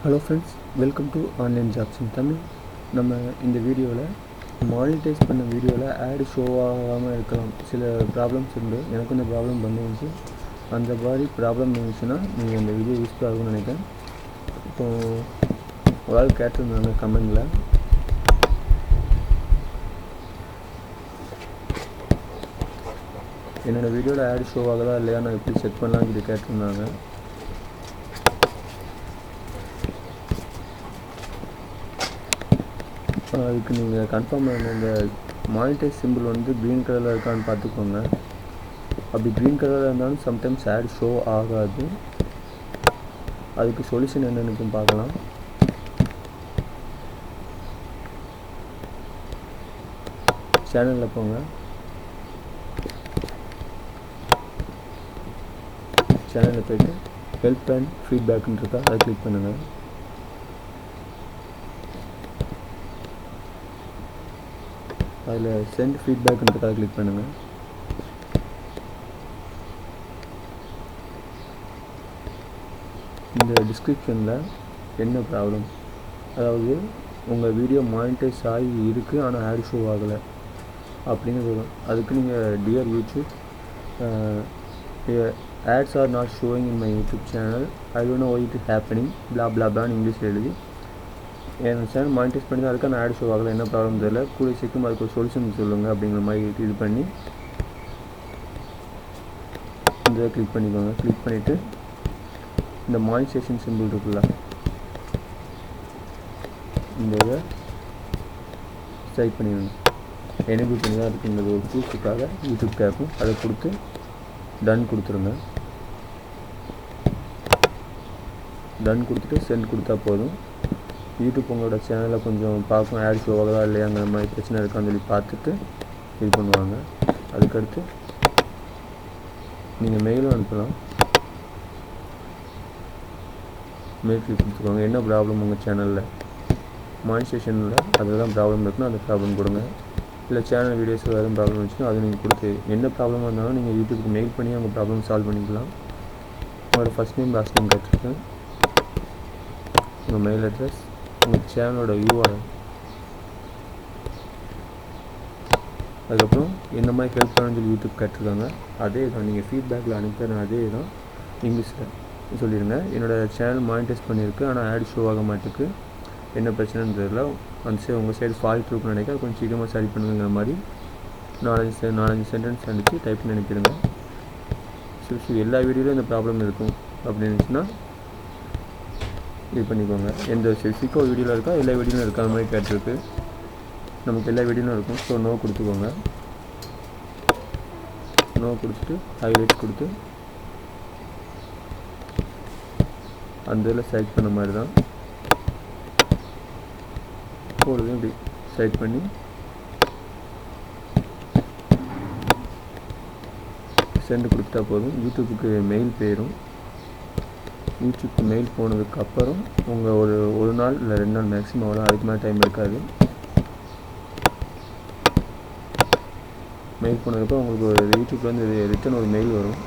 Hello friends, welcome to online jobs in Tamil. நம்ம இந்த வீடியோவில் மானிட்டைஸ் பண்ண வீடியோவில் ஆடு ஷோ ஆகாமல் இருக்கலாம். சில ப்ராப்ளம்ஸ் உண்டு. எனக்கு இந்த ப்ராப்ளம் வந்துருந்துச்சு. அந்த மாதிரி ப்ராப்ளம் இருந்துச்சுன்னா நீங்கள் இந்த வீடியோ யூஸ்ஃபுல் ஆகும்னு நினைக்கிறேன். இப்போது ஒரு ஆள் கேட்டிருந்தாங்க கமெண்டில், என்னோடய வீடியோவில் ஆடு ஷோ ஆகுதா இல்லையா, நான் எப்படி செக் பண்ணலான்னு சொல்லி கேட்டிருந்தாங்க. அதுக்கு நீங்கள் கன்ஃபார்ம் இந்த மானிட்டைஸ் சிம்பிள் வந்து க்ரீன் கலரில் இருக்கான்னு பார்த்துக்கோங்க. அப்படி க்ரீன் கலரில் இருந்தாலும் சம்டைம்ஸ் ஆட் ஷோ ஆகாது. அதுக்கு சொல்யூஷன் என்னென்னு பார்க்கலாம். சேனலில் போங்க. சேனலில் போய்ட்டு ஹெல்ப் அண்ட் ஃபீட்பேக்குன்னு இருக்கா, அதை கிளிக் பண்ணுங்கள். அதில் சென்ட் ஃபீட்பேக்குன்றதுக்காக கிளிக் பண்ணுங்கள். இந்த டிஸ்கிரிப்ஷனில் என்ன ப்ராப்ளம், அதாவது உங்கள் வீடியோ மானிட்டைஸ் ஆகி இருக்குது ஆனால் ஆட் ஷோ ஆகலை அப்படின்னு வரும். அதுக்கு நீங்கள் dear YouTube, ads are not showing in my YouTube channel, I don't know why it happening blah blah பிளான்னு இங்கிலீஷில் எழுதி என் சேனல் மானிட்டைஸ் பண்ணி தான் இருக்குது ஆனால் ஆட் ஷோ ஆகலை, என்ன ப்ராப்ளம் தெரியல, கூடிய சீக்கிரம் அதுக்கு ஒரு சொல்யூஷன் சொல்லுங்கள் அப்படிங்கிற மாதிரி இது பண்ணி இந்த கிளிக் பண்ணிக்கோங்க. கிளிக் பண்ணிவிட்டு இந்த மானிட்டைசேஷன் சிம்பிள் இருக்குல்ல, இந்த இதை செலக்ட் பண்ணிடுங்க. எனேபிள் பண்ணி தான் இருக்குங்கிறது ஒரு ப்ரூஃபுக்காக யூடியூப் கேட்கும். அதை கொடுத்து டன் கொடுத்துருங்க. டன் கொடுத்துட்டு சென்ட் கொடுத்தா போதும். யூடியூப் உங்களோட சேனலில் கொஞ்சம் பார்க்கும், ஆட் ஷோ ஆகுதா இல்லையாங்கிற மாதிரி பிரச்சனை இருக்கான்னு சொல்லி பார்த்துட்டு இது பண்ணுவாங்க. அதுக்கடுத்து நீங்கள் மெயிலும் அனுப்பலாம். மெயில் கிளிக் கொடுத்துக்கோங்க. என்ன ப்ராப்ளம் உங்கள் சேனலில் மானிட்டைசேஷனில் அதெல்லாம் ப்ராப்ளம் இருக்குன்னா அந்த ப்ராப்ளம் கொடுங்க. இல்லை சேனல் வீடியோஸ் எதுவும் ப்ராப்ளம் இருந்துச்சுன்னா அது நீங்கள் கொடுத்து, என்ன ப்ராப்ளமாக இருந்தாலும் நீங்கள் யூடியூப்க்கு மெயில் பண்ணி உங்கள் ப்ராப்ளம் சால்வ் பண்ணிக்கலாம். உங்களோட ஃபஸ்ட் நேம் லாஸ்ட் நேம் கேட்டிருக்கேன், உங்கள் மெயில் அட்ரஸ், உங்கள் சேனலோட URL, அதுக்கப்புறம் எந்த மாதிரி ஹெல்ப் பண்ணணும்னு சொல்லி யூடியூப் கேட்டிருக்காங்க. அதே தான் நீங்கள் ஃபீட்பேக்கில் அனுப்புகிற அதே தான் இங்கிலீஷில் சொல்லிடுங்க. என்னோடய சேனல் மானிட்டைஸ் பண்ணியிருக்கு ஆனால் ஆட் ஷோ ஆக மாட்டேக்கு, என்ன பிரச்சனைன்னு தெரியல, அந்த உங்கள் சைடு ஃபால்ட் இருக்குன்னு நினைக்க, கொஞ்சம் சீக்கிரமாக சரி பண்ணுங்கிற மாதிரி நாலஞ்சு சென்டென்ஸ் அனுப்பிச்சு டைப் பண்ணி அனுப்பிடுங்க. ஸோ எல்லா வீடியோலையும் இந்த ப்ராப்ளம் இருக்கும் அப்படின்னு இருந்துச்சுன்னா இது பண்ணிக்கோங்க. எந்த ஸ்பெசிஃபிக்காக ஒரு வீடியோவில் இருக்கா, எல்லா வீடியோலும் இருக்கா மாதிரி கேட்டிருக்கு. நமக்கு எல்லா வீடியோலும் இருக்கும். ஸோ நோ கொடுத்துக்கோங்க. நோ கொடுத்துட்டு ஹைலைட் கொடுத்து அந்த இதில் செலக்ட் பண்ண மாதிரி தான் போடுது. இப்படி செலக்ட் பண்ணி சென்ட் கொடுத்துட்டா போதும். யூடியூப்புக்கு மெயில் போயிடும். யூடியூப்க்கு மெயில் போனதுக்கப்புறம் உங்கள் ஒரு நாள் இல்லை 2 நாள் மேக்ஸிமம் அவ்வளோ, அதுக்கு மேலே டைம் இருக்காது. மெயில் போனதுக்கப்புறம் உங்களுக்கு ஒரு யூடியூப்லேருந்து ரிட்டன் ஒரு மெயில் வரும்.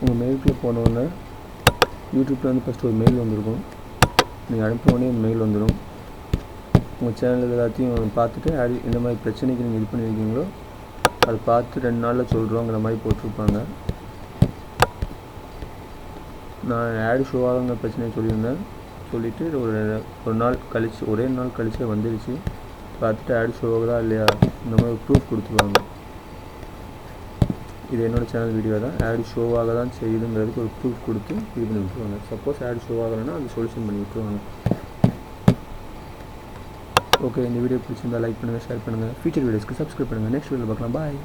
உங்கள் மெயிலுக்குள்ளே போனோடனே யூடியூப்பில் வந்து ஃபஸ்ட்டு ஒரு மெயில் வந்திருக்கும். நீங்கள் அனுப்பினோடனே மெயில் வந்துடும். உங்கள் சேனல் எல்லாத்தையும் பார்த்துட்டு இந்த மாதிரி பிரச்சனைக்கு நீங்கள் இது பண்ணியிருக்கீங்களோ அதை பார்த்து 2 நாளில் சொல்கிறோங்கிற மாதிரி போட்டிருப்பாங்க. நான் ஆட் ஷோ ஆகுங்கிற பிரச்சனையை சொல்லியிருந்தேன். சொல்லிவிட்டு ஒரு நாள் கழித்து, ஒரே நாள் கழிச்சே வந்துடுச்சு. பார்த்துட்டு ஆட் ஷோ ஆகுதா இல்லையா இந்த மாதிரி ப்ரூஃப் கொடுத்துருவாங்க. இது என்னோடய சேனல் வீடியோ தான், ஆட் ஷோ ஆக தான் செய்யுதுங்கிறதுக்கு ஒரு ப்ரூஃப் கொடுத்து இது பண்ணி விட்டுருவாங்க. சப்போஸ் ஆட் ஷோ ஆகலைன்னா அது சொல்யூஷன் பண்ணி விட்டுருவாங்க. ஓகே, இந்த வீடியோ பிடிச்சிருந்தால் லைக் பண்ணுங்கள், ஷேர் பண்ணுங்கள், ஃபியூச்சர் வீடியோஸ்க்கு சப்ஸ்கிரைப் பண்ணுங்கள். நெக்ஸ்ட் வீடியோவில் பார்க்கலாம். பாய்.